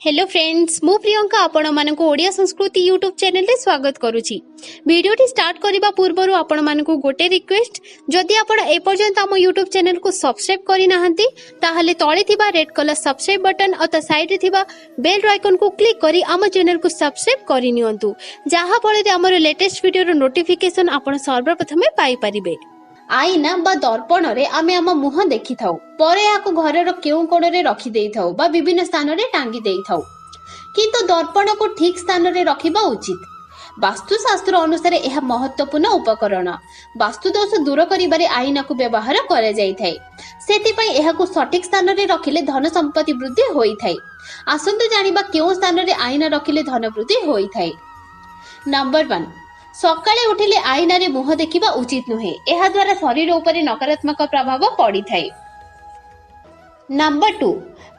Hello friends मु प्रियंका आपण मानक ओडिया संस्कृति यूट्यूब चैनल रे स्वागत करुछि। वीडियोटी स्टार्ट करबा पूर्वरु आपण मानक गोटे रिक्वेस्ट, जदि आपण ए पर्यंत हम यूट्यूब चैनल को सब्सक्राइब करि नाहंती ताहले तळे थिबा रेड कलर सब्सक्राइब बटन अत साइड रे थिबा बेल आइकन को क्लिक करी हम चैनल को सब्सक्राइब करि नियंतु, जाहा फळे हमर लेटेस्ट वीडियो रो नोटिफिकेशन आपण सर्वप्रथमे पाई परिबे। आईना बा दर्पण रे आमे आम मुह देखि थाउ, परे याको घरर केउ कोण रे रखि देई थाउ बा विभिन्न स्थान रे टांगी देई थाउ, किंतु दर्पण को ठीक स्थान रे रखिबा उचित। वास्तुशास्त्र अनुसार यह महत्वपूर्ण उपकरण। वास्तु दोष दूर करिबारे आईना को व्यवहार करे जाई थाए, सेति पई एहाकु सठिक स्थान रे रखिले धन संपत्ति वृद्धि होई थाए। आसंतु जानिबा केउ स्थान रे आईना रखिले धन वृद्धि होई थाए। नंबर 1, सकाळे उठिले आईना रे मुह देखिबा उचित नुहे, एहा द्वारा शरीर उपरे नकारात्मक प्रभाव पड़ी थाए। नंबर 2,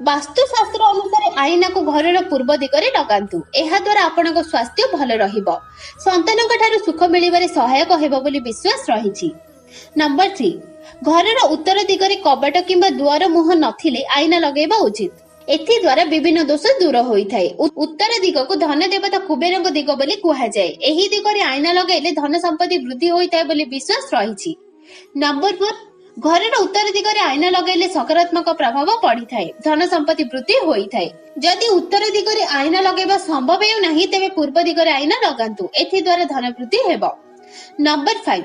वास्तुशास्त्र अनुसार आईना को घरर पूर्व दिगरे लगांतु, एहा द्वारा आपनक स्वास्थ्य भल रहिबो, संतानक ठारू सुख मिलिबारे सहायक हेबो बोली विश्वास रहिछि। नंबर 3, घरर उत्तर दिगरे कबाट किंबा दुआर मुह नथिले आईना लगेबा उचित, एथि द्वारा विभिन्न दोष दूर होई थाए। उत्तर दिग को धन देवता कुबेरक दिग बोली कुहा जाए, एही दिगरे आईना लगाइले धन संपत्ति वृद्धि होई थाए बोली विश्वास रहिछि। नंबर 4, घरर उत्तर दिगरे आईना लगाइले सकारात्मक प्रभाव पड़ी थाए, धन संपत्ति वृद्धि होई थाए। जदि उत्तर दिगरे आईना लगाइबा संभव हेउ नाही तेबे पूर्व दिगरे आईना लगांतु, एथि द्वारा धन वृद्धि हेबो। नंबर 5,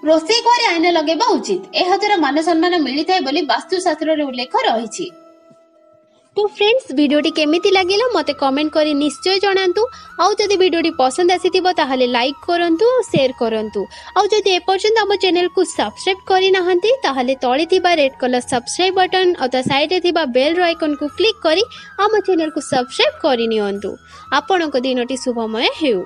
रोषे घरे आईना लगाइबा उचित, एहा द्वारा मान सम्मान मिली थाए बोली वास्तुशास्त्र रे उल्लेख रहिछि। तो फ्रेंड्स वीडियोटी केमिति लागिला मते कमेंट करी निश्चय जणांतु। आउ जदि वीडियोटी पसंद आसीथिबो ताहले लाइक करंतु, शेयर करंतु। आउ जदि ए पर्यंत हम चैनल को सब्सक्राइब करि नाहंती ताहले तळे थिबा रेड कलर सब्सक्राइब बटन अता साइड रे थिबा बेल आइकन को क्लिक करी हम चैनल को सब्सक्राइब करि नियंतु। आपनक दिनटी शुभमय हेउ।